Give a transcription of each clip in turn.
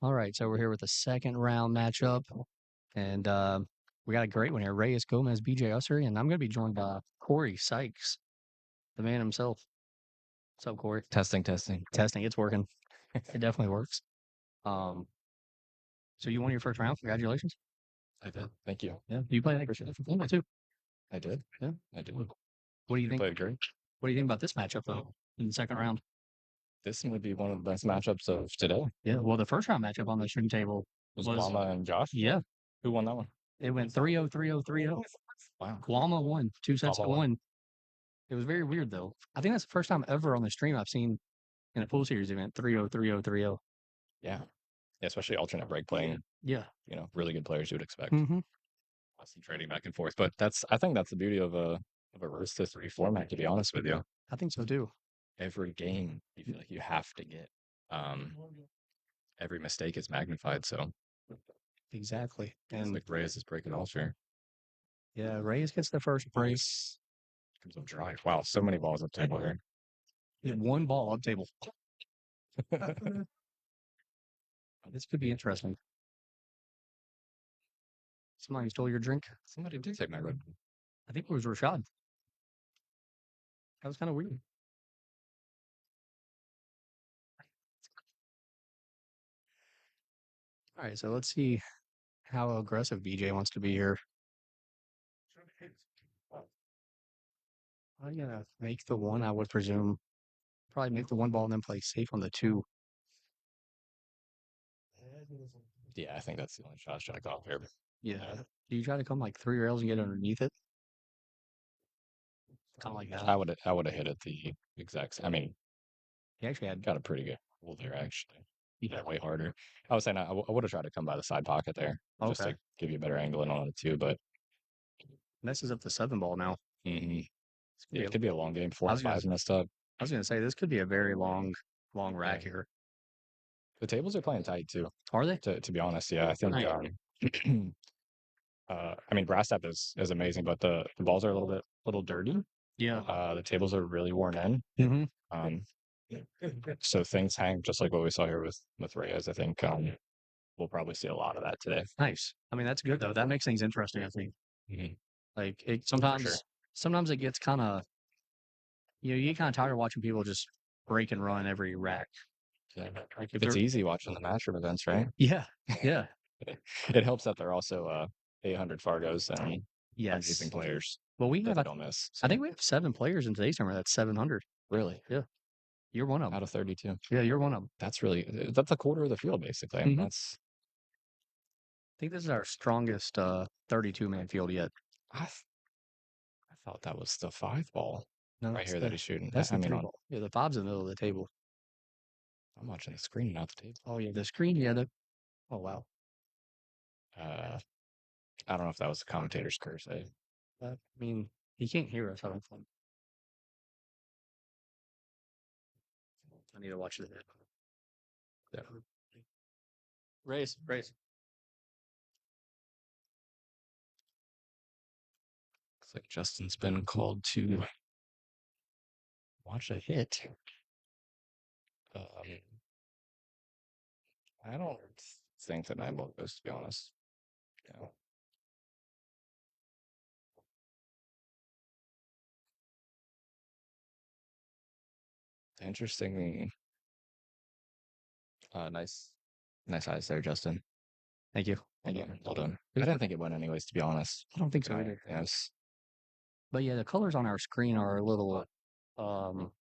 All right, so we're here with the second round matchup, and we got a great one here. Reyes Gomez, BJ Ussery, and I'm going to be joined by Corey Sykes, the man himself. What's up, Corey? Testing, testing. Testing, it's working. It definitely works. Um, so you won your first round. Congratulations. I did. Thank you. Yeah, you played like for too. I did. Yeah, I did. What do you think? Played great. What do you think about this matchup though in the second round? This would be one of the best matchups of today. Yeah, well, the first round matchup on the string table Was Guama and Josh? yeah, Who won that one? it went 3-0, 3-0, 3-0. Wow. Guama won 2 sets to Guama won. one. It was very weird though. I think that's the first time ever on the stream I've seen in a pool series event 3-0, 3-0, 3-0. Yeah. Yeah, especially alternate break playing, Yeah. really good players you would expect. Mm-hmm. Some trading back and forth. But I think that's the beauty of a versus to three format, to be honest with you. I think so too. Every game you feel like you have to get. Every mistake is magnified, so Exactly. it's And like Reyes is breaking all share. yeah, Reyes gets the first brace. Comes up dry. Wow, so many balls up table here. One ball up table. This could be interesting. Somebody stole your drink. Somebody did take my red. I think it was Rashad. That was kind of weird. All right, so let's see how aggressive BJ wants to be here. I'm gonna make the one, I would presume. Probably make the one ball and then play safe on the two. Yeah, I think that's the only shot I got here. Yeah. Do you try to come like 3 rails and get underneath it? Kind of like that. I would have hit it the exact. I mean, He actually had got a pretty good pull there. Actually, he hit way harder. I was saying I would have tried to come by the side pocket there just okay. to give you a better angle in on it too. But Messes up the 7 ball now. yeah, Yeah. it could be a long game. 4 I and was gonna 5 messed up. I was gonna say this could be a very long rack Yeah. here. The tables are playing tight too. Are they? To be honest, yeah, I think. Right. I mean, Brass Tap is amazing, but the balls are a little dirty. Yeah. The tables are really worn in. Mm-hmm. Um, so things hang just like what we saw here with Reyes. I think we'll probably see a lot of that today. Nice. I mean, that's good though. That makes things interesting, I think. Mhm. Like it For sure. sometimes it gets kind of you get kind of tired of watching people just break and run every rack. Yeah. Like if It's they're easy watching the matchup events, right? yeah, yeah, It helps that they're also 800 Fargos and yes. amazing players Well, we that have they don't miss. I think we have 7 players in today's tournament. That's 700. Really, Yeah, you're one of them. out of 32. Yeah, you're one of them. That's a quarter of the field basically. I mean, Mhm. that's I think this is our strongest 32-man field yet. I, th- I thought that was the 5 ball No, right that's here that he's shooting. that's I the mean, 3 ball. Yeah, the 5's in the middle of the table. I'm watching the screen, not the table. Oh yeah, the screen. Yeah, oh wow. Uh, I don't know if that was the commentator's curse. I mean, he can't hear us. I don't think. I need to watch it. Yeah. Race. Looks like Justin's been called to watch a hit. I don't think that 9 ball goes, to be honest. Yeah. Interesting. Nice eyes there, Justin. Thank you. Well done. I didn't think it went anyways, to be honest. I don't think so either. Yes. But yeah, the colors on our screen are a little um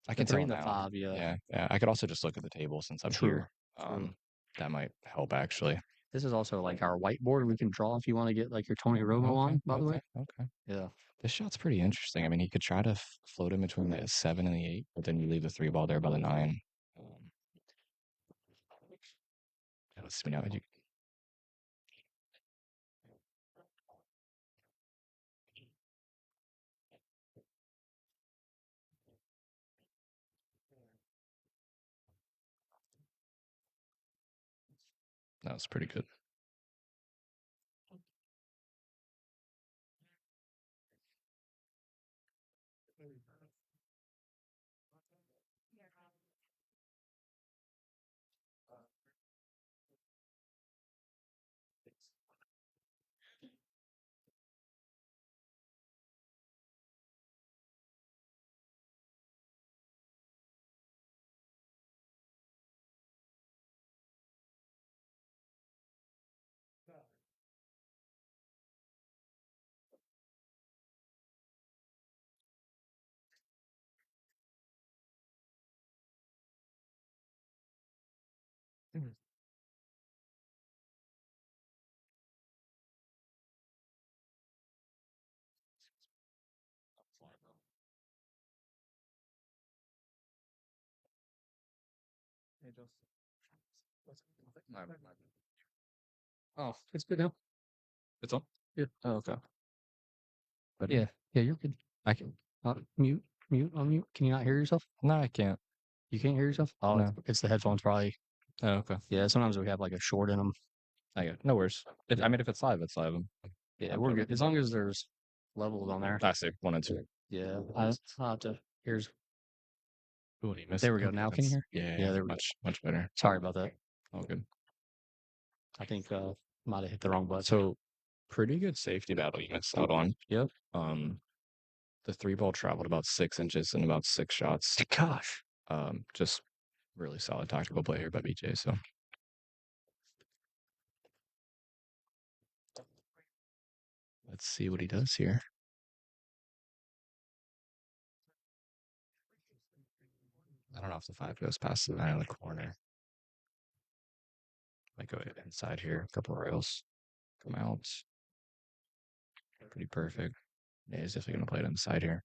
I the can 3 tell and the now. 5, yeah. Yeah. I could also just look at the table since I'm True. here. True. That might help actually. This is also like our whiteboard. We can draw if you want to get like your Tony Romo on, by the way. Okay. Yeah. This shot's pretty interesting. I mean, he could try to float in between the 7 and the 8, but then you leave the 3 ball there by the 9. Let's see now. That was pretty good. Oh, it's good now. It's on? Yeah. Oh, okay. But Yeah, you're good. I can. Mute, unmute. Can you not hear yourself? No, I can't. You can't hear yourself? Oh, No. it's the headphones probably. Oh, okay. Yeah, sometimes we have like a short in them. I get no worries. I mean, if it's live, it's live. Yeah, we're good. As long as there's levels on there. I see 1 and 2. Yeah, I'll have to. Here's. Ooh, you missed. There we go. Okay, Now can you hear? Yeah, Yeah, there we go. much better. Sorry about that. All good. I think might have hit the wrong button. So pretty good safety battle you missed out on. Yep. The 3-ball traveled about 6 inches in about 6 shots. Gosh. Just really solid tactical play here by BJ. So let's see what he does here. I don't know if the 5 goes past the 9 in the corner. Might go inside here. A couple of rails. Come out. Pretty perfect. Yeah, he's definitely going to play it inside here.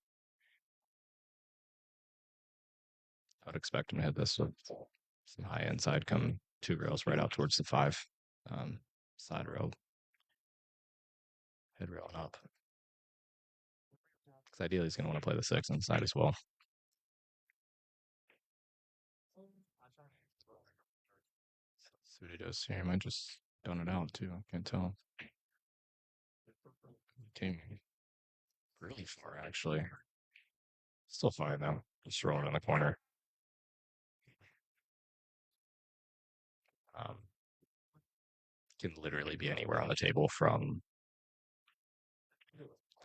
I would expect him to hit this with some high inside, come 2 rails right out towards the 5. Side rail. Head rail and up. Because ideally he's going to want to play the 6 inside as well. See what he does here. He might just done it out too. I can't tell. Came really far actually. Still fine though. Just throw it in the corner. Can literally be anywhere on the table from,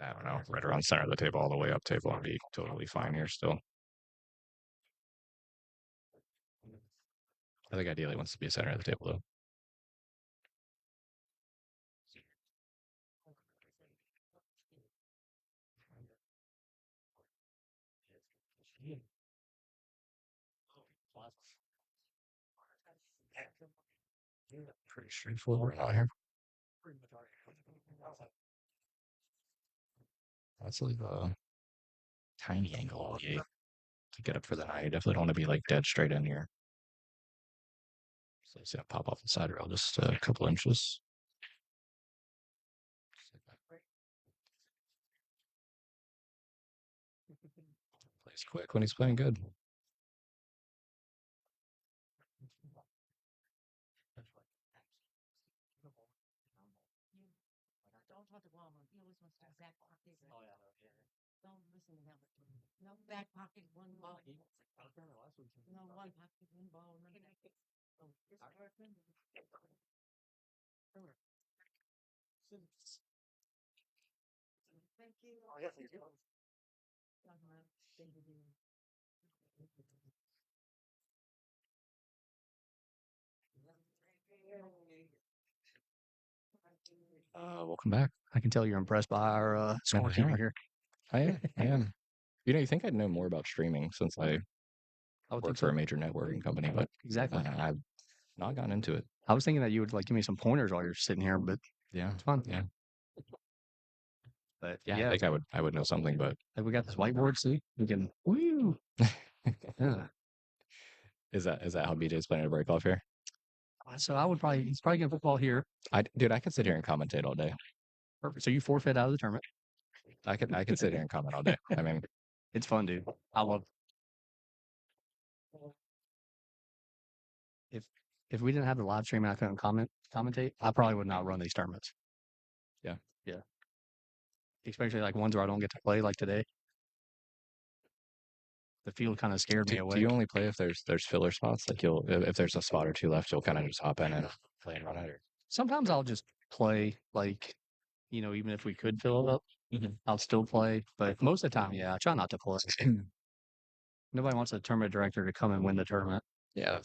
I don't know, right around center of the table all the way up table and be totally fine here still. I think ideally wants to be a center of the table though. Pretty straightforward out here. Let's leave a tiny angle on the 8 to get up for the 9. You definitely don't want to be like dead straight in here. So he's gonna pop off the side rail just a couple inches. Plays quick when he's playing good. Don't listen to him. No back pocket, one ball. No one pocket, one ball. Thank you. Oh, yeah, thank you. Welcome back. I can tell you're impressed by our scorekeeper here. I am. You know, you think I'd know more about streaming since I work for a major networking company, but exactly. I've not gotten into it. I was thinking that you would like give me some pointers while you're sitting here, but yeah, it's fun. Yeah. But yeah, I think I would know something, but like we got this whiteboard, see? We can woo. Yeah. Is that how BJ's planning to break off here? So I would probably he's probably gonna football here. Dude, I could sit here and commentate all day. Perfect. So you forfeit out of the tournament. I could sit here and comment all day. I mean, it's fun, dude. I love if we didn't have the live stream and I couldn't commentate, I probably would not run these tournaments. Yeah. Especially like ones where I don't get to play, like today. The field kind of scared me away. Do you only play if there's filler spots? Like if there's a spot or 2 left, you'll kind of just hop in and play and run it. Or... Sometimes I'll just play, like, even if we could fill it up, I'll still play. But most of the time, I try not to play. Nobody wants a tournament director to come and win the tournament. Yeah,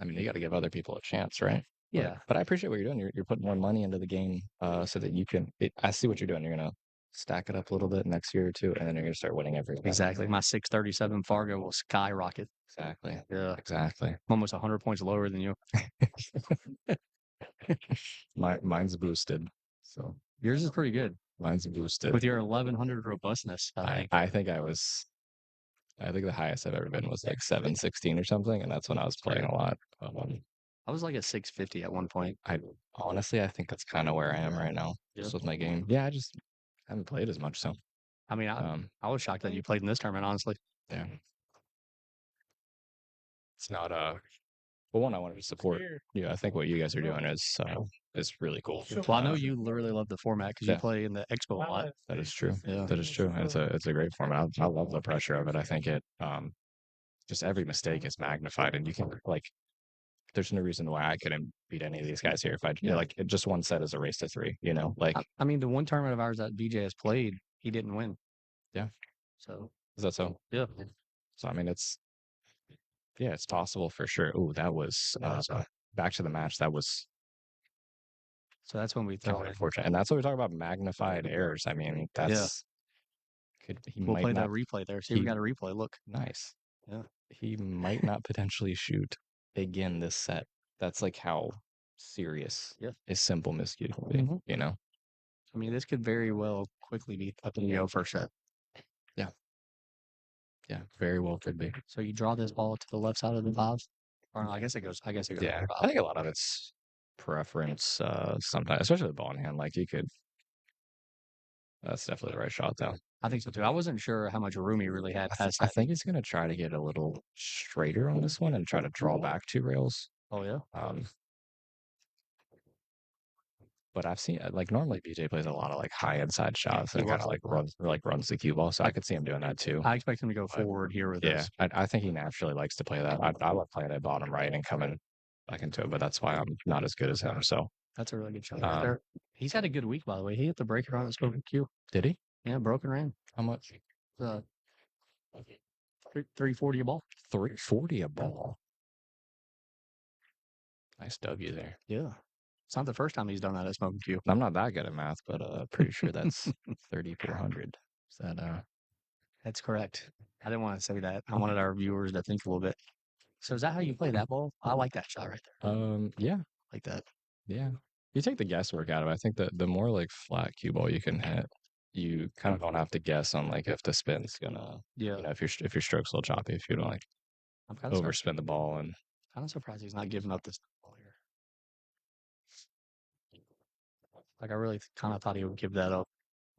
you got to give other people a chance, right? Yeah. But I appreciate what you're doing. You're putting more money into the game so that you can. I see what you're doing. You're gonna stack it up a little bit next year or 2, and then you're gonna start winning every event. Exactly. My 637 Fargo will skyrocket. Exactly. Yeah. Exactly. I'm almost 100 points lower than you. Mine's boosted. So yours is pretty good. Mine's boosted with your 1100 robustness. I think I was I think the highest I've ever been was like 716 or something, and that's when I was playing a lot. I was like at 650 at one point. I honestly, I think that's kind of where I am right now, just with my game. Yeah, I just haven't played as much, so I mean, I was shocked that you played in this tournament, honestly. yeah. It's not well, one, I wanted to support. Yeah, I think what you guys are doing is really cool. Well, I know you really love the format because you yeah. play in the expo a lot. That is true. Yeah. That is true. And it's a great format. I love the pressure of it. I think it just every mistake is magnified, and you can like. There's no reason why I couldn't beat any of these guys here if I like it. Just one set is a race to 3. You know, like I mean, the one tournament of ours that BJ has played, he didn't win. Yeah. So is that so? Yeah. So I mean, it's possible for sure. Oh, that was back to the match. That was. So that's when we throw it. Unfortunate, and that's what we talk about magnified errors. I mean, that's we'll play that replay there. See, we got a replay. Look, nice. Yeah, he might not potentially shoot again this set. That's like how serious a simple miscue can be. You know. I mean, this could very well quickly be up in the go first set. Yeah. Yeah, very well could be. So you draw this ball to the left side of the five, or no, I guess it goes. Yeah, I think a lot of it's preference. Sometimes, especially the ball in hand, like you could. That's definitely the right shot, though. I think so too. I wasn't sure how much room he really had. I think he's gonna try to get a little straighter on this one and try to draw back 2 rails. Oh yeah. But I've seen like normally BJ plays a lot of like high inside shots and kind of like runs the cue ball. So I could see him doing that too. I expect him to go forward here with this. I think he naturally likes to play that. I love playing at bottom right and coming back into it, but that's why I'm not as good as him. So that's a really good shot right there. He's had a good week, by the way. He hit the breaker on his spoken cue. Did he? Yeah, broken ran. How much? 340 a ball. 340 a ball. Nice W there. Yeah. It's not the first time he's done that at Smoking Q. I'm not that good at math, but pretty sure that's 3,400. Is that That's correct. I didn't want to say that. I wanted our viewers to think a little bit. So is that how you play that ball? I like that shot right there. Yeah. Like that. Yeah. You take the guesswork out of it. I think that the more like flat cue ball you can hit, you kind of don't have to guess on like if the spin's gonna you know, if your stroke's a little choppy, if you don't like overspin the ball. And kind of surprised he's not giving up this ball here. Like I really kind of thought he would give that up.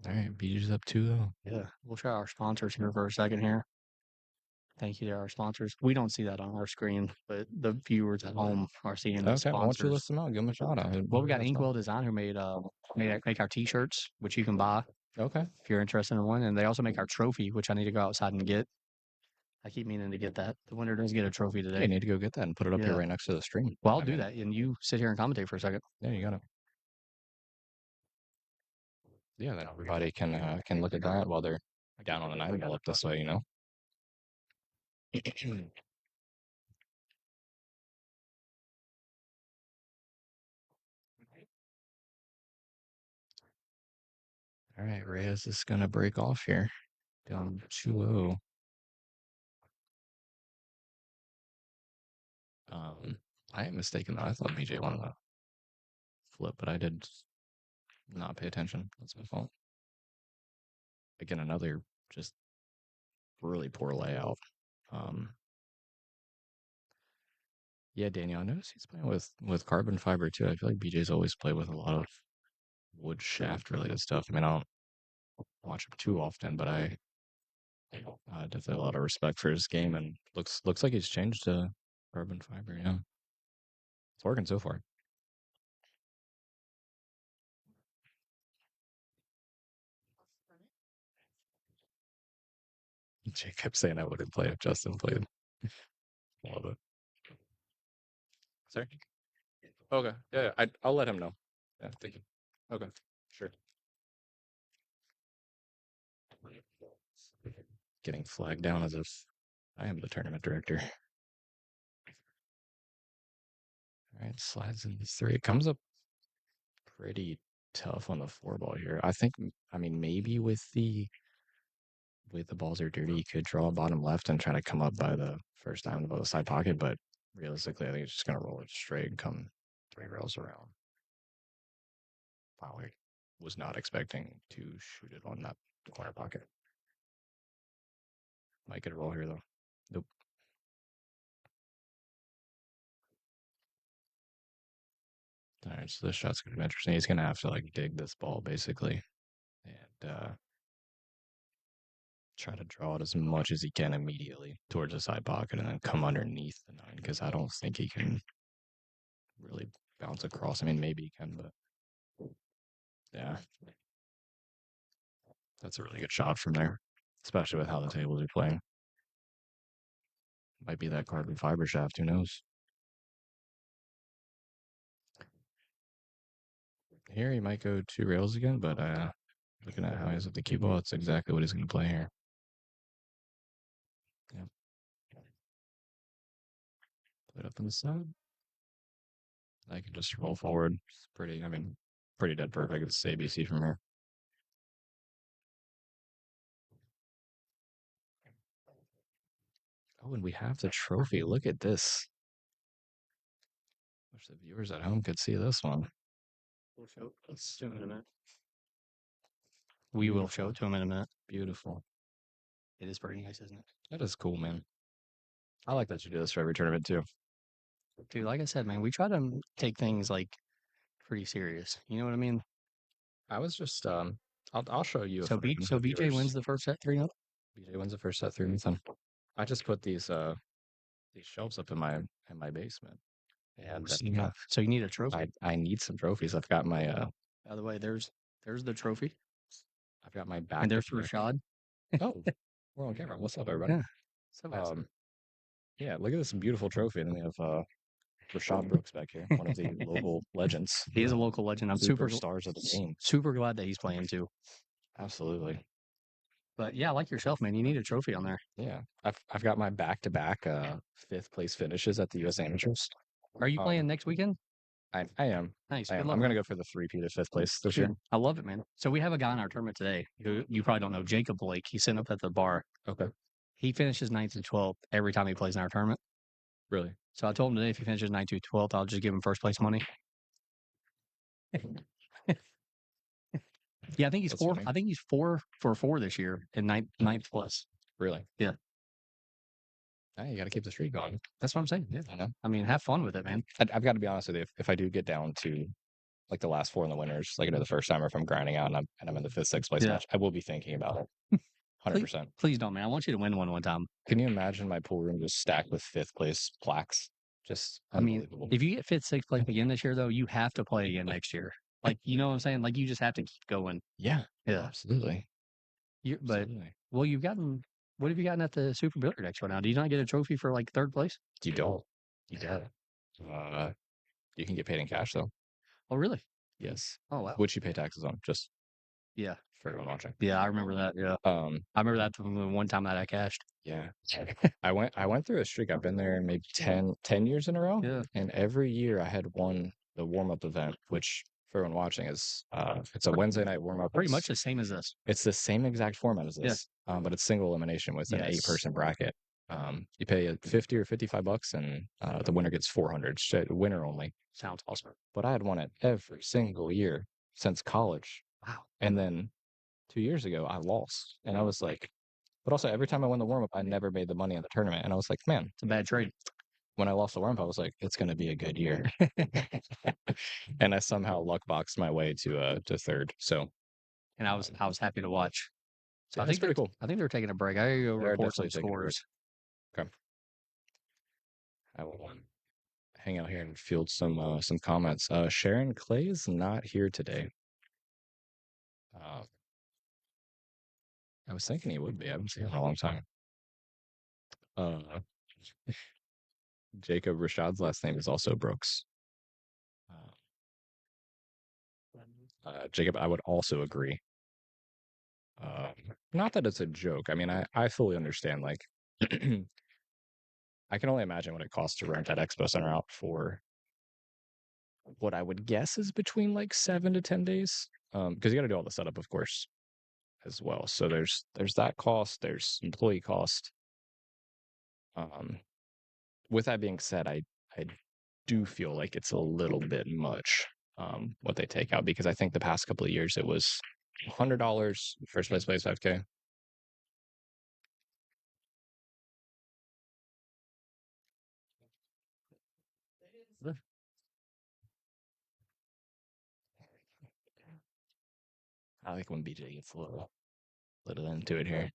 All right, BJ's up 2 though. Yeah, we'll try our sponsors here for a second here. Thank you to our sponsors. We don't see that on our screen, but the viewers at home are seeing the sponsors. Why don't you list them out? Give them a shout out. Well, we got Inkwell Design who made make our T-shirts, which you can buy. Okay. If you're interested in one, and they also make our trophy, which I need to go outside and get. I keep meaning to get that. The winner does get a trophy today. You need to go get that and put it up here right next to the stream. Well, I'll do that, and you sit here and commentate for a second. Yeah, you got it. Yeah, then everybody can look at that while they're down on the night ball up this way, you know. All right, Reyes is gonna break off here. Down 2-0. I am mistaken though. I thought BJ wanted to flip, but I did not pay attention. That's my fault. Again, another just really poor layout. Yeah, Daniel, I noticed he's playing with carbon fiber too. I feel like BJ's always played with a lot of wood shaft related stuff. I mean, I don't watch him too often, but I definitely a lot of respect for his game, and looks like he's changed to carbon fiber. Yeah, it's working so far. Jake kept saying I wouldn't play if Justin played. Love it. Sorry. Okay. Yeah. I'll let him know. Yeah. Thank you. Okay. Sure. Getting flagged down as if I am the tournament director. All right, slides into 3. It comes up pretty tough on the 4 ball here. I think. I mean, maybe with the balls are dirty, you could draw bottom left and try to come up by the first diamond above the side pocket. But realistically, I think it's just gonna roll it straight and come 3 rails around. Wow, I was not expecting to shoot it on that corner pocket. Might get a roll here, though. Nope. All right, so this shot's going to be interesting. He's going to have to, like, dig this ball, basically, and try to draw it as much as he can immediately towards the side pocket and then come underneath the 9, because I don't think he can really bounce across. I mean, maybe he can, but yeah. That's a really good shot from there, especially with how the tables are playing. Might be that carbon fiber shaft, who knows? Here he might go 2 rails again, but looking at how he's at the cue ball, it's exactly what he's going to play here. Yeah. Put it up on the side. I can just roll forward. It's pretty, I mean, pretty dead perfect. It's ABC from here. Oh, and we have the trophy. Look at this. Wish the viewers at home could see this one. We'll show it to him in a minute. We will show it to him in a minute. Beautiful. It is pretty nice, isn't it? That is cool, man. I like that you do this for every tournament, too. Dude, like I said, man, we try to take things like pretty serious. You know what I mean? I was just, I'll show you. So, BJ wins the first set 3-0? BJ wins the first set 3-0. I just put these shelves up in my basement. And so you need a trophy. I need some trophies. I've got my By the way, there's the trophy. I've got my back. And there's Rashad. Oh, we're on camera. What's up, everybody? Yeah. So yeah, look at this beautiful trophy. And then we have Rashad Brooks back here, one of the local legends. He is a local legend. I'm super stars of the game. Super glad that he's playing too. Absolutely. But yeah, like yourself, man, you need a trophy on there. Yeah, I've got my back-to-back 5th place finishes at the U.S. Amateurs. Are you playing next weekend? I am. Nice. I'm going to go for the 3P to 5th place this year. I love it, man. So we have a guy in our tournament today who you probably don't know, Jacob Blake. He's sitting up at the bar. Okay. He finishes 9th and 12th every time he plays in our tournament. Really? So I told him today if he finishes 9th to 12th, I'll just give him first place money. Yeah, I think he's That's 4. funny. I think he's 4 for 4 this year in 9th plus. Really? Yeah. Hey, you got to keep the streak going. That's what I'm saying. Yeah. I know. I mean, have fun with it, man. I've got to be honest with you. If I do get down to like the last 4 in the winners, like the first time, or if I'm grinding out and I'm in the 5th, 6th place match, I will be thinking about it. 100%. Please don't, man. I want you to win one time. Can you imagine my pool room just stacked with 5th place plaques? Just I mean, if you get 5th, 6th place again this year, though, you have to play again next year. Like, you know what I'm saying? Like, you just have to keep going. Yeah. Yeah. Absolutely. Well, you've gotten. What have you gotten at the Super Billiard Expo now? Do you not get a trophy for like 3rd place? You don't. You don't. You can get paid in cash though. Oh, really? Yes. Oh, wow. Which you pay taxes on, just yeah, for everyone watching. Yeah, I remember that. Yeah. I remember that from the one time that I cashed. Yeah. I went through a streak. I've been there maybe 10 years in a row. Yeah. And every year I had won the warm-up event, which for everyone watching is it's a Wednesday night warm-up. Pretty much the same as this. It's the same exact format as this. But it's single elimination with an 8-person bracket. You pay $50 or $55 and the winner gets 400. Winner only. Sounds awesome. But I had won it every single year since college. Wow. And then 2 years ago I lost. And I was like, but also every time I won the warm-up, I never made the money in the tournament. And I was like, man, it's a bad trade. When I lost the warm-up, I was like, it's going to be a good year. And I somehow luck boxed my way to 3rd. So, and I was happy to watch. So I think it's pretty cool. I think they're taking a break. I gotta go report some scores. Okay. I will hang out here and field some comments. Sharon Clay is not here today. I was thinking he would be. I haven't seen him in a long time. Jacob Rashad's last name is also Brooks. Jacob, I would also agree. Not that it's a joke. I mean, I fully understand. Like, I can only imagine what it costs to rent that Expo Center out for what I would guess is between like 7 to 10 days. Because you got to do all the setup, of course, as well. So there's that cost. There's employee cost. With that being said, I do feel like it's a little bit much what they take out, because I think the past couple of years it was $100 first place plays 5K. I like when BJ gets a little into it here.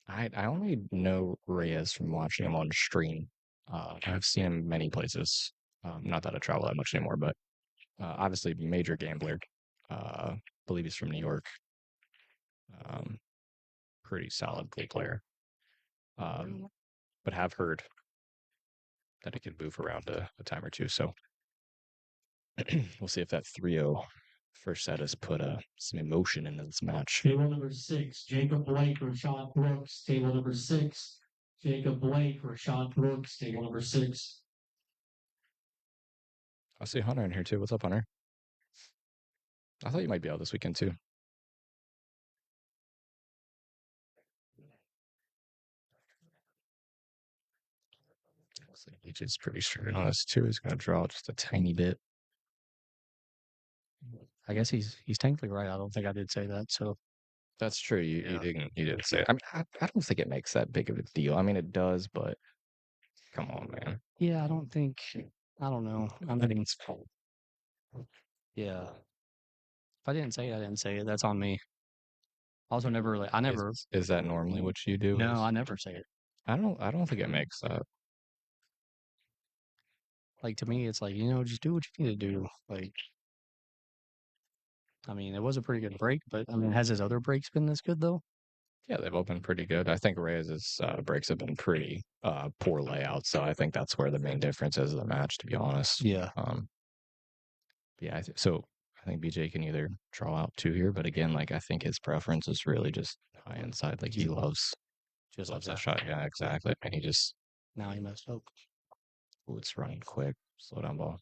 I only know Reyes from watching him on stream. I've seen him many places. Not that I travel that much anymore, but obviously major gambler. Believe he's from New York. Pretty solid play player. But have heard that it can move around a time or two. So we'll see if that 3-0 first set has put some emotion into this match. Table number 6, Jacob Blake, Rashawn Brooks. Table number 6, Jacob Blake, Rashawn Brooks. Table number 6. I see Hunter in here too. What's up, Hunter? I thought you might be out this weekend too. Looks like BJ's pretty straight on this too. He's going to draw just a tiny bit. I guess he's technically right. I don't think I did say that. So that's true. You didn't say it. I mean, I don't think it makes that big of a deal. I mean, it does, but come on, man. Yeah, I don't know. I mean, yeah. If I didn't say it, I didn't say it. That's on me. Also, I never. Is that normally what you do? No, I never say it. I don't think it makes that. Like, to me, it's like, just do what you need to do. Like, I mean, it was a pretty good break, but I mean, has his other breaks been this good though? Yeah, they've all been pretty good. I think Reyes' breaks have been pretty poor layouts, so I think that's where the main difference is in the match, to be honest. Yeah. Yeah, so I think BJ can either draw out 2 here, but again, like I think his preference is really just high inside. Like he loves that shot. Yeah, exactly. And he just now he messed up. Ooh, it's running quick. Slow down ball.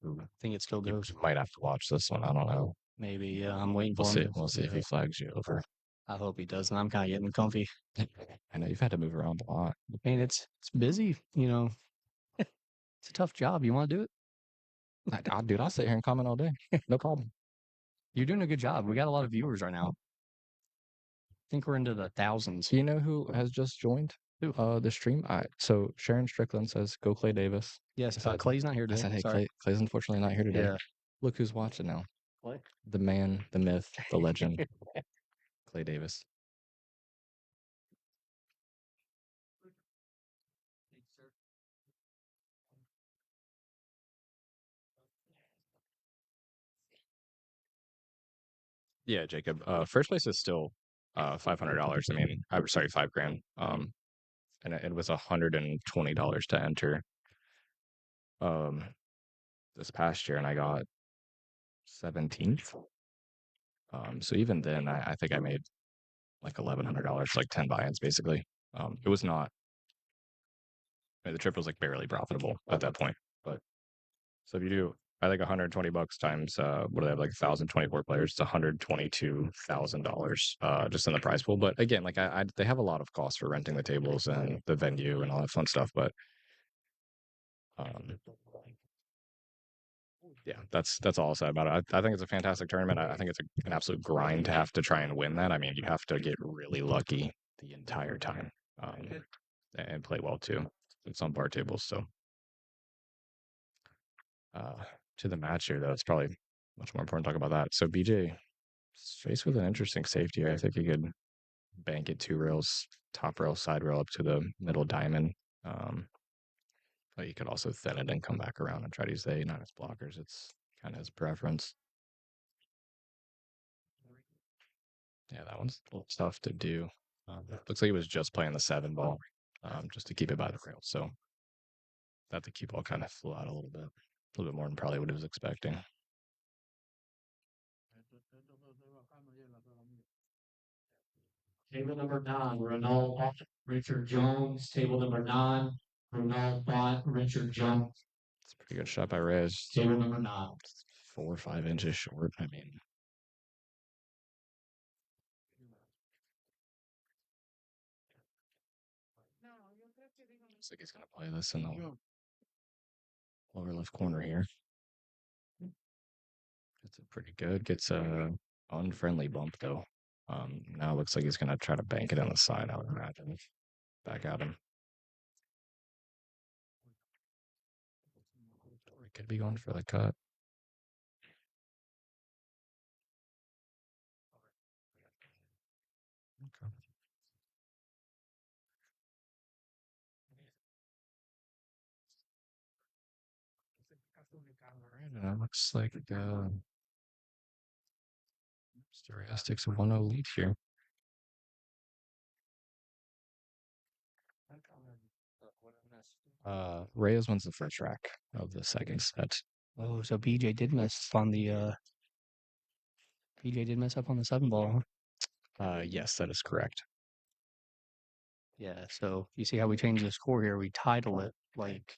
Ooh, I think it still goes. You might have to watch this one. I don't know. Maybe. Yeah, I'm waiting for him. We'll see if he flags you over. I hope he does, and I'm kind of getting comfy. I know you've had to move around a lot. I mean, it's busy. It's a tough job. You want to do it? Dude, I'll sit here and comment all day. No problem. You're doing a good job. We got a lot of viewers right now. I think we're into the thousands. You know who has just joined the stream? So Sharon Strickland says, "Go Clay Davis." Yes, Clay's not here today. I said, Sorry. Clay's unfortunately not here today. Yeah. Look who's watching now. Clay? The man, the myth, the legend, Clay Davis. Yeah, Jacob. First place is still $500. I mean, I'm sorry, $5,000. And it was $120 to enter. This past year, and I got 17th. So even then, I think I made like $1,100, like 10 buy-ins basically. It was not. I mean, the trip was like barely profitable at that point. But so if you do, I think $120 times what do they have, like 1,024 players? It's $122,000 just in the prize pool. But again, like they have a lot of costs for renting the tables and the venue and all that fun stuff. But yeah, that's all I'll say about it. I think it's a fantastic tournament. I think it's an absolute grind to have to try and win that. I mean, you have to get really lucky the entire time and play well too in some bar tables. So to the match here, though, it's probably much more important to talk about that. So BJ is faced with an interesting safety here. I think he could bank it 2 rails, top rail, side rail up to the middle diamond. But you could also thin it and come back around and try to use the 8-9 as blockers. It's kind of his preference. Yeah, that one's a little tough to do. Looks like he was just playing the 7 ball just to keep it by the rail. So that the cue ball kind of flew out a little bit more than probably what he was expecting. Table number 9, Ronald Bott, Richard Jones. Table number 9, Ronald Bott, Richard Jones. It's a pretty good shot by Reyes. Table number 9. 4 or 5 inches short. I mean, looks like he's going to play this in the lower left corner here. It's a pretty good. Gets a unfriendly bump though. Now it looks like he's going to try to bank it on the side, I would imagine. Back at him. He could be going for the cut. And it looks like Reyes takes a 1-0 lead here. Reyes wins the first rack of the second set. Oh, so BJ did mess on the BJ did mess up on the 7 ball, huh? Yes, that is correct. Yeah, so you see how we changed the score here? We title it like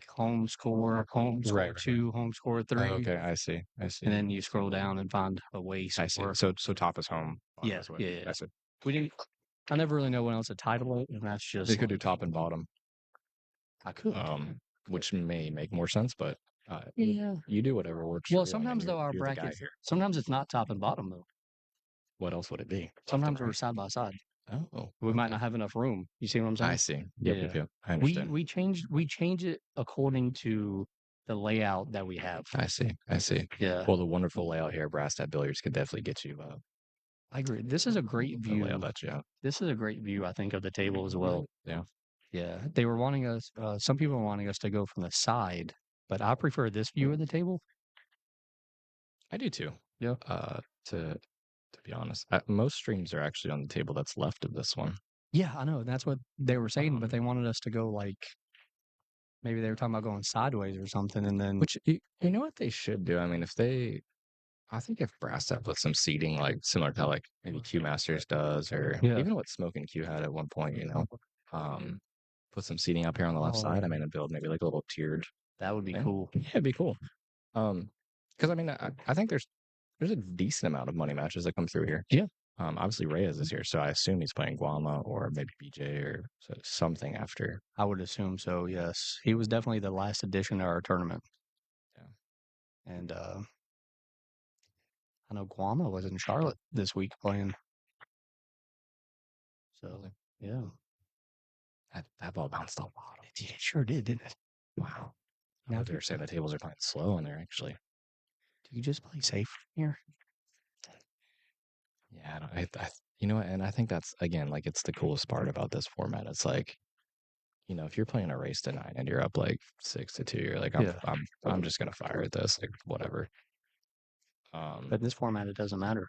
home score, Right. 2, home score 3. Oh, okay, I see. And then you scroll down and find away I see. score. So top is home. bottom Yeah, is away. yeah. I see. We didn't. I never really know what else to title it, and that's just They could do top and bottom, I could. which may make more sense, but Yeah. you do whatever works. Well, for you. I mean, sometimes though our you're the guy bracket. here. Sometimes it's not top and bottom though. What else would it be? Sometimes we're side by side. Oh, We might not have enough room. You see what I'm saying? I see. Yep, Yeah. yep, yep. I understand. We change it according to the layout that we have. I see. I see. Yeah. Well, the wonderful layout here, Brass Tap Billiards, could definitely get you I agree. This is a great the view. layout that you have. This is a great view, I think, of the table as well. Yeah. Yeah. They were wanting us. Some people were wanting us to go from the side, but I prefer this view of the table. I do too. Yeah. To be honest, most streams are actually on the table that's left of this one. Yeah, I know. That's what they were saying, but they wanted us to go like maybe they were talking about going sideways or something, and then Which you know what they should do. I mean, I think if Brass Tap put some seating like similar to like maybe Q Masters does, or even what Smoke and Q had at one point, put some seating up here on the left side. I mean, and build maybe like a little tiered. that would be cool. Yeah, it'd be cool. Because I mean, I think there's a decent amount of money matches that come through here. Yeah. Obviously Reyes is here, so I assume he's playing Guama or maybe BJ or something after. I would assume so. Yes, he was definitely the last addition to our tournament. Yeah. And I know Guama was in Charlotte this week playing. So yeah, That ball bounced off bottom. it sure did, didn't it? Wow. Now Now they're saying the tables are playing slow in there, actually. Do you just play safe here? Yeah, you know what? And I think that's, again, like, it's the coolest part about this format. It's like, if you're playing a race to 9 and you're up like 6-2, you're like, I'm just gonna fire at this, like, whatever. But in this format, it doesn't matter.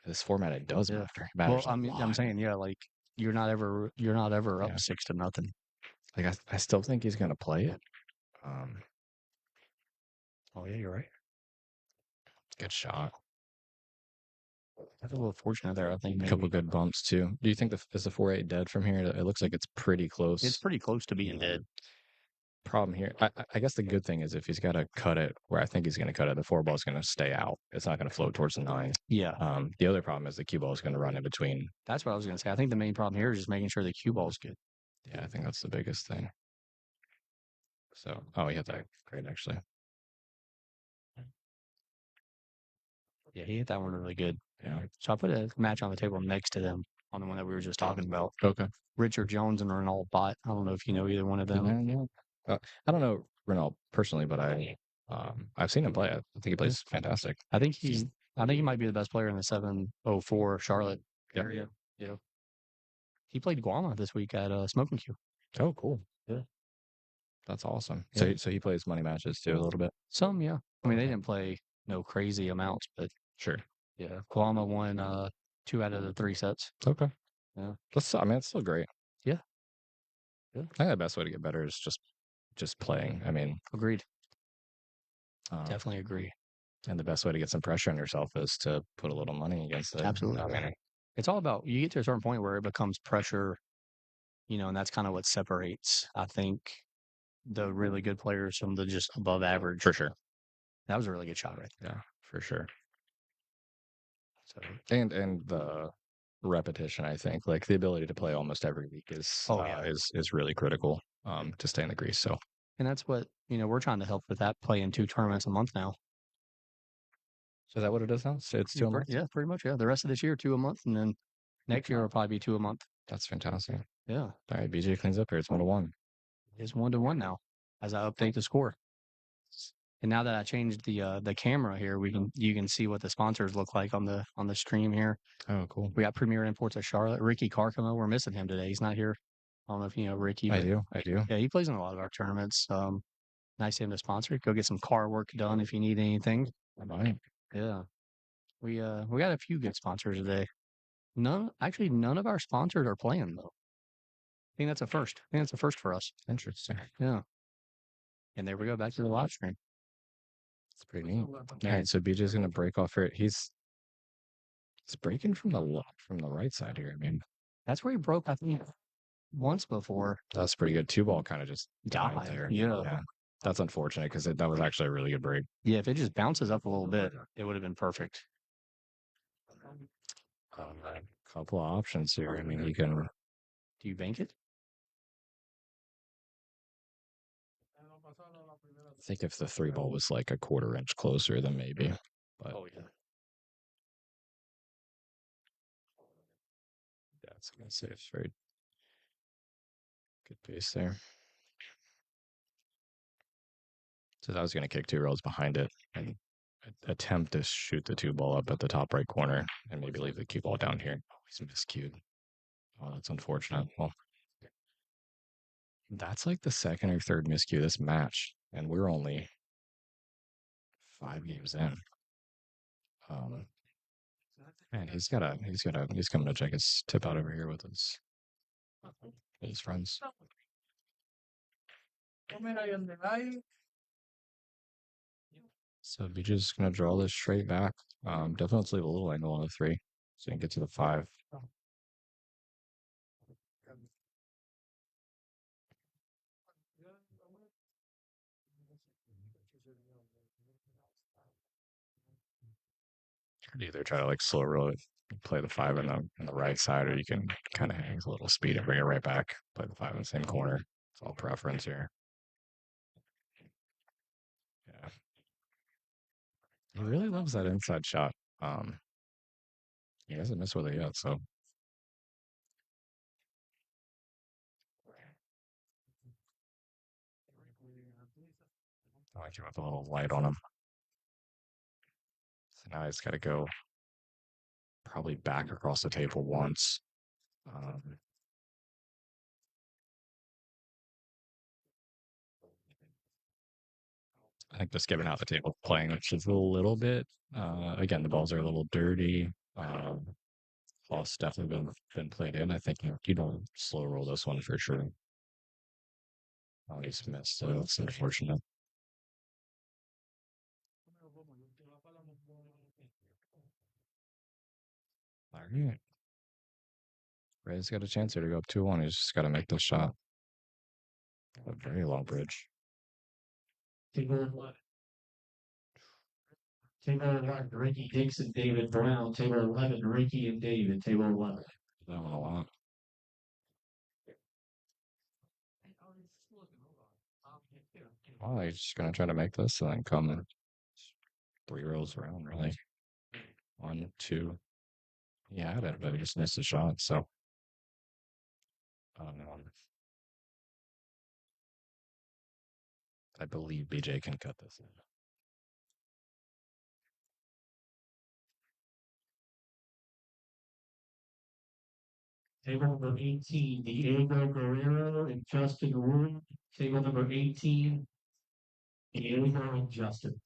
This format, it does matter. It Well, matters. I'm saying, yeah, like you're not ever up 6-0. Like, I still think he's gonna play it. Oh yeah, you're right. Good shot. That's a little fortunate there, I think. A couple good bumps too. Do you think is the 4-8 dead from here? It looks like it's pretty close. It's pretty close to being dead. Problem here, I guess the good thing is if he's got to cut it where I think he's going to cut it, the 4 ball is going to stay out. It's not going to float towards the 9. Yeah. The other problem is the cue ball is going to run in between. That's what I was going to say. I think the main problem here is just making sure the cue ball is good. Yeah, I think that's the biggest thing. So, he hit that great actually. Yeah, he hit that one really good. Yeah. So I put a match on the table next to them on the one that we were just talking about. Okay. Richard Jones and Renault Bott. I don't know if you know either one of them. Yeah. I don't know Renault personally, but I've seen him play. I think he plays fantastic. I think he might be the best player in the 704 Charlotte area. Yeah. He played Guama this week at Smoking Q. Oh, cool. Yeah. That's awesome. Yeah. So he plays money matches too a little bit. Some, yeah. I mean, they didn't play no crazy amounts, but sure. Yeah. Guama won 2 out of the 3 sets. Okay. Yeah. It's still great. Yeah. I think the best way to get better is just playing. I mean, agreed. Definitely agree. And the best way to get some pressure on yourself is to put a little money against it. Absolutely. I mean, it's all about, you get to a certain point where it becomes pressure, and that's kind of what separates, I think, the really good players from the just above average. For sure. That was a really good shot right there. Yeah, for sure. So and the repetition, I think, like the ability to play almost every week is really critical to stay in the grease. So, and that's what we're trying to help with that. Play in 2 tournaments a month now. So is that what it is now? So it's 2 a month. Yeah, pretty much. Yeah, the rest of this year 2 a month, and then next year will probably be 2 a month. That's fantastic. Yeah. All right, BJ cleans up here. It's 1-1. It's 1-1 now as I update the score. And now that I changed the camera here, you can see what the sponsors look like on the stream here. Oh, cool. We got Premier Imports of Charlotte, Ricky Carcamo. We're missing him today. He's not here. I don't know if you know Ricky. I but do. Yeah, he plays in a lot of our tournaments. Nice of him to sponsor. Go get some car work done if you need anything. I might. Yeah, we got a few good sponsors today. None of our sponsors are playing though. I think that's a first. I think that's a first for us. Interesting. Yeah. And there we go, back to the live stream. It's pretty neat. All right, so BJ's gonna break off here. He's breaking from the right side here. I mean, That's where he broke, I think, once before. that's pretty good. Two ball kind of just died Died, there. yeah. That's unfortunate because that was actually a really good break. Yeah, if it just bounces up a little bit, it would have been perfect. Couple of options here. I mean, you can. Do you bank it? I think if the 3 ball was like a 1/4 inch closer, then maybe. But Oh yeah. That's gonna say it's very good pace there. So I was gonna kick 2 rows behind it and attempt to shoot the 2 ball up at the top right corner and maybe leave the cue ball down here. Oh, he's miscued. Oh, that's unfortunate. Well, that's like the second or third miscue this match, and we're only 5 games in. Man, he's coming to check his tip out over here with his friends. So BJ's gonna draw this straight back. Definitely let's leave a little angle on the 3, so you can get to the 5. You could either try to like slow roll it, play the 5 on the right side, or you can kind of hang a little speed and bring it right back. Play the 5 in the same corner. It's all preference here. Yeah. He really loves that inside shot. He hasn't missed with it yet, so. I like him with a little light on him. So now he's got to go probably back across the table once. I think just giving out the table playing, which is a little bit. Again, the balls are a little dirty. Ball's definitely been played in. I think you don't slow roll this one for sure. Oh, he's missed. So that's unfortunate. All right. Reyes got a chance here to go up 2-1. He's just got to make this shot. A very long bridge. Table 11, Ricky Dixon, David Brown. Table 11, Ricky and David. Table 11. That one a lot. Well, he's just going to try to make this and then come 3 rows around, really. 1, 2. He had it, but he just missed the shot. So, I believe BJ can cut this in. Table number 18, Diego Guerrero and Justin Wood. Table number 18, Diego and Justin.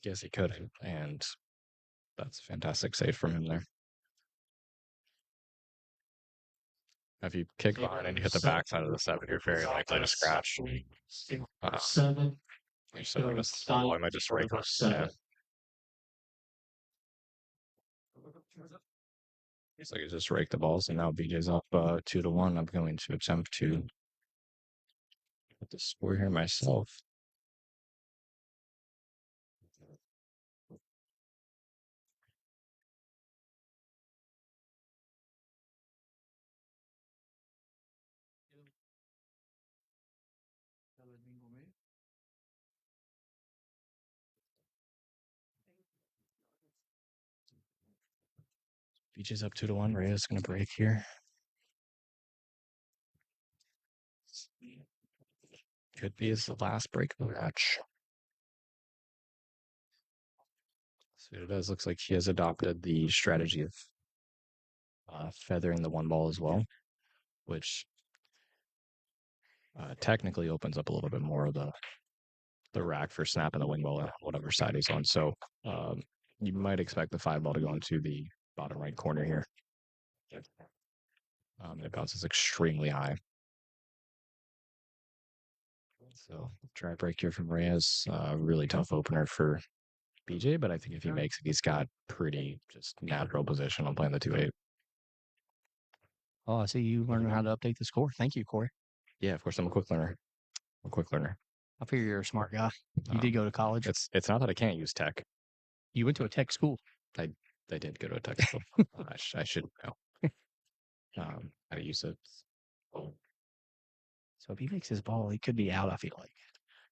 Guess he could, and that's a fantastic save from him there. If you kick behind and you hit the backside of the 7, you're very likely to scratch. 7. So I might just rake up 7. So you just rake the balls, and now BJ's up 2-1. I'm going to attempt to put the score here myself. BJ's up 2-1. Reyes going to break here. Could be his last break of the match. So it does looks like he has adopted the strategy of feathering the one ball as well, which technically opens up a little bit more of the rack for snapping the wing ball at whatever side he's on. So you might expect the 5 ball to go into the bottom right corner here. It bounces extremely high. So try break here from Reyes. Really tough opener for BJ, but I think if he makes it, he's got pretty just natural position on playing the 2-8. Oh, I see you learning how to update the score. Thank you, Corey. Yeah, of course, I'm a quick learner. I figure you're a smart guy. You did go to college. It's not that I can't use tech. You went to a tech school. I did go to a tech school. I should know how to use it. So if he makes his ball, he could be out, I feel like.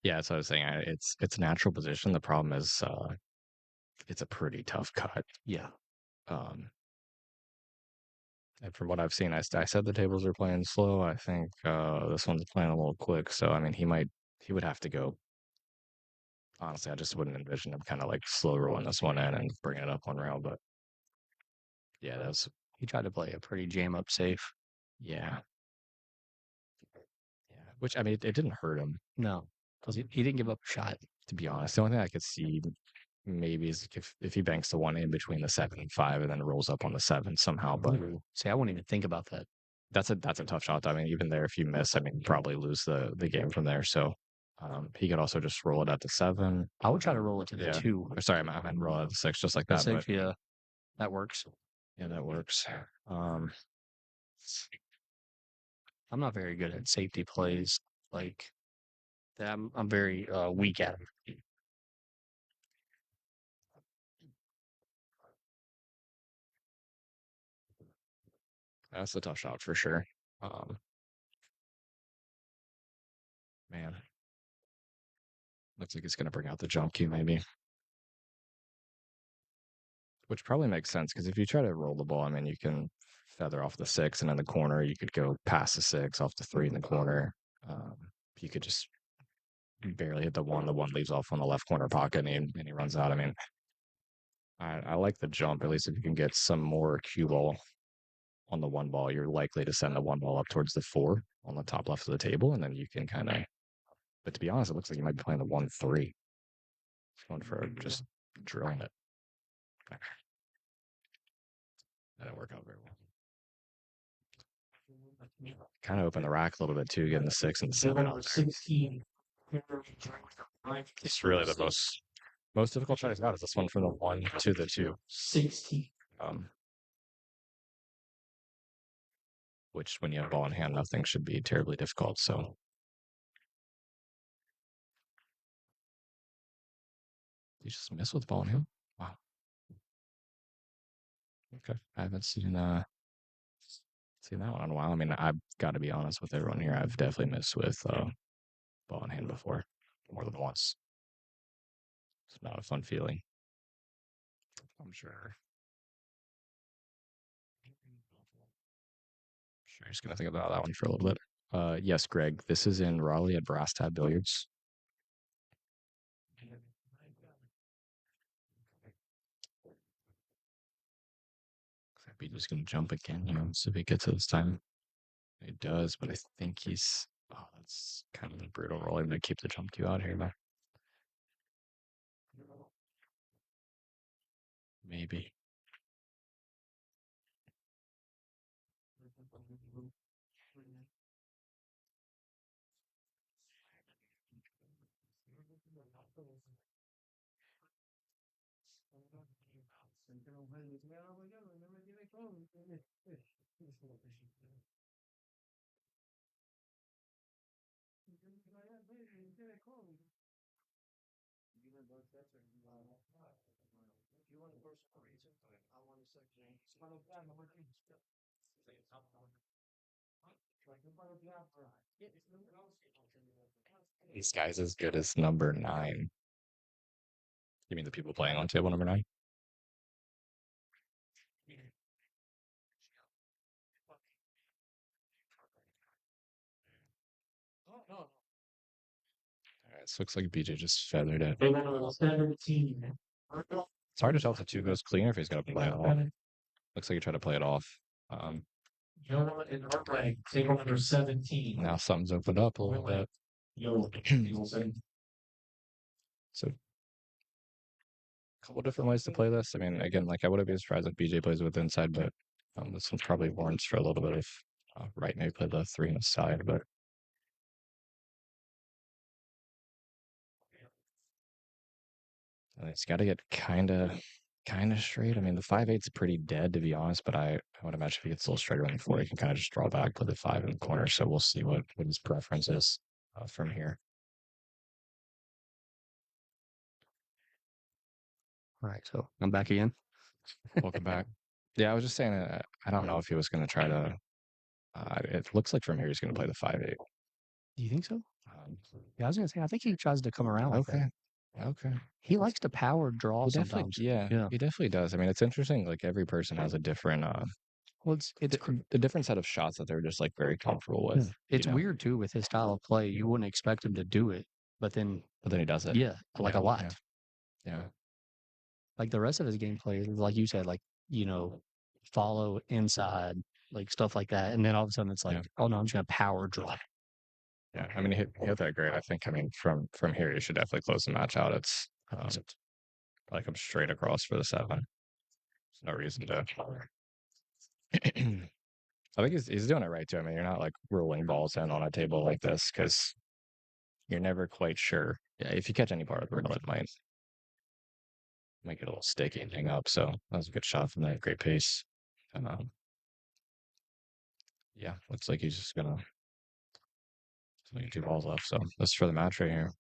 Yeah, that's what I was saying. It's natural position. The problem is it's a pretty tough cut. Yeah. And from what I've seen, I said the tables are playing slow. I think this one's playing a little quick. So I mean, he would have to go. Honestly, I just wouldn't envision him kind of like slow rolling this one in and bringing it up one rail. But yeah, he tried to play a pretty jam up safe. Yeah. Which I mean, it didn't hurt him. No, because he didn't give up a shot. To be honest, the only thing I could see maybe is if he banks the one in between the 7 and 5 and then rolls up on the 7 somehow. But see, I wouldn't even think about that. That's a tough shot. I mean, even there, if you miss, I mean, you probably lose the game from there. So he could also just roll it at the 7. I would try to roll it to the 2. Or sorry, I meant roll it at the 6, just like that. 6, but, yeah, that works. Yeah, that works. I'm not very good at safety plays like that. I'm very weak at them. That's a tough shot for sure. Man, looks like it's going to bring out the jump cue maybe. Which probably makes sense because if you try to roll the ball, I mean, you can feather off the 6 and in the corner, you could go past the 6 off the 3 in the corner. You could just barely hit the 1. The 1 leaves off on the left corner pocket and he runs out. I mean, I like the jump. At least if you can get some more cue ball on the 1 ball, you're likely to send the 1 ball up towards the 4 on the top left of the table. And then you can kind of, but to be honest, it looks like you might be playing the 1-3. Going for just drilling it. That didn't work out very well. Kind of open the rack a little bit too, getting the 6 and the 7 out there. It's really the most difficult shot he's got is this one from the 1 to the 2. 16. Which when you have ball in hand, nothing should be terribly difficult. So you just miss with ball in hand. Wow. Okay, I haven't seen that one in a while. I mean, I've got to be honest with everyone here. I've definitely missed with ball in hand before, more than once. It's not a fun feeling. I'm sure. Just gonna think about that one for a little bit. Yes, Greg. This is in Raleigh at Brass Tap Billiards. He's just gonna jump again, see if he gets it this time. He does, but I think he's. Oh, that's kind of a brutal roll. I'm gonna keep the jump cue out here, but maybe. This guy's as good as number 9. You mean the people playing on table number 9? This looks like BJ just feathered it. Table number 17. It's hard to tell if the 2 goes clean or if he's going to play it off. Looks like he tried to play it off. Yo, in our play, table number 17. Now something's opened up a little bit. Yo, So, a couple different ways to play this. I mean, again, like I wouldn't be surprised if BJ plays with inside, but this one's probably warrants for a little bit of right. Maybe play the 3 on the side, but it's got to get kind of straight. I mean, the 5/8's pretty dead to be honest, but I would imagine if he gets a little straighter on the 4, he can kind of just draw back, put the 5 in the corner. So we'll see what his preference is from here. All right, so I'm back again. Welcome back. Yeah, I was just saying, I don't know if he was going to try to. It looks like from here he's going to play the 5/8. Do you think so? Yeah, I was gonna say I think he tries to come around. Okay. Okay. He likes to power draw He definitely, sometimes. yeah, he definitely does. I mean, it's interesting. Like every person has a different, Well, it's the different set of shots that they're just like very comfortable with. it's you know? weird too with his style of play. You wouldn't expect him to do it, but then But then he does it. yeah, like a Yeah, lot. Yeah. Like the rest of his gameplay, like you said, like follow inside, like stuff like that, and then all of a sudden it's like, oh no, I'm just gonna power draw. Yeah. I mean, he hit that great. I think. I mean, from here, you should definitely close the match out. It's like I'm straight across for the 7. There's no reason to. I think he's doing it right too. I mean, you're not like rolling balls in on a table like this because you're never quite sure. Yeah, if you catch any part of the rail, it might get a little sticky and hang up. So that was a good shot from that. Great pace. And yeah, looks like he's just gonna 2 balls left. So this is for the match right here.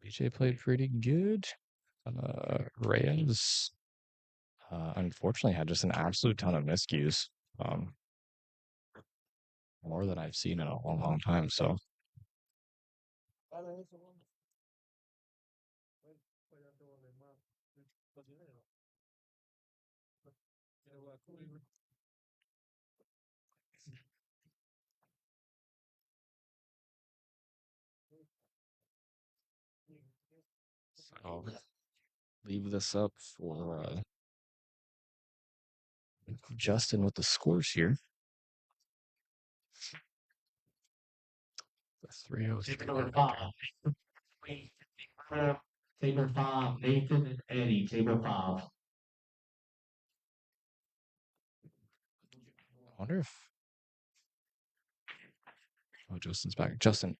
BJ played pretty good. Reyes, unfortunately, had just an absolute ton of miscues. More than I've seen in a long, long time. So. I'll leave this up for Justin with the scores here. The 303. Table 5. Table 5, Nathan and Eddie. Table 5. I wonder if. Oh, Justin's back. Justin,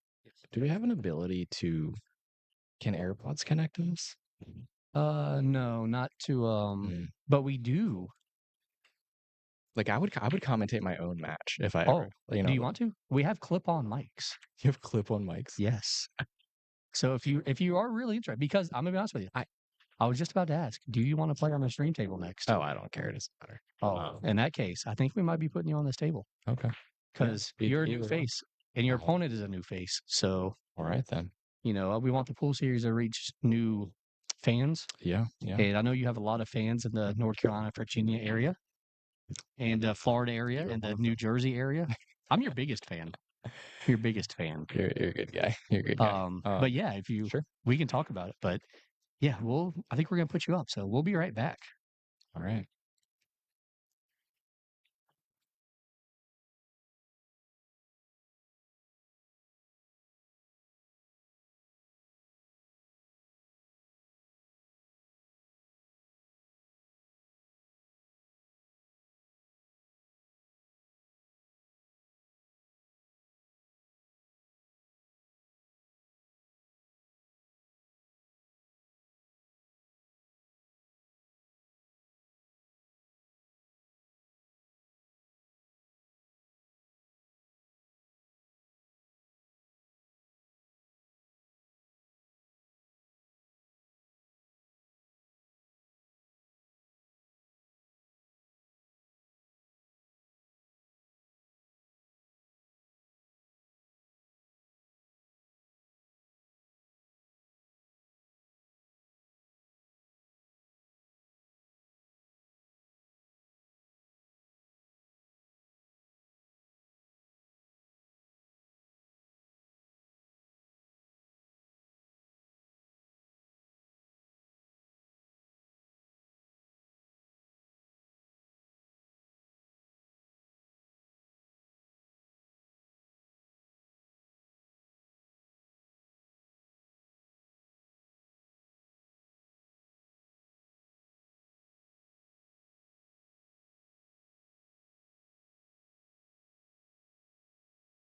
do we have an ability to? Can AirPods connect to this? No, not to but we do. Like I would commentate my own match if I Oh, ever, do you want to? We have clip-on mics. You have clip-on mics? Yes. So if you are really interested, because I'm gonna be honest with you, I was just about to ask, do you want to play on the stream table next? Oh, I don't care. It doesn't matter. Oh, in that case, I think we might be putting you on this table. Okay. Because you're a new face and your opponent is a new face. So all right then. We want the pool series to reach new fans. Yeah, yeah. And I know you have a lot of fans in the North Carolina, Virginia area and Florida area and the New Jersey area. I'm your biggest fan. Your biggest fan. You're a good guy. You're a good guy. But yeah, if you we can talk about it. But yeah, I think we're gonna put you up. So we'll be right back. All right.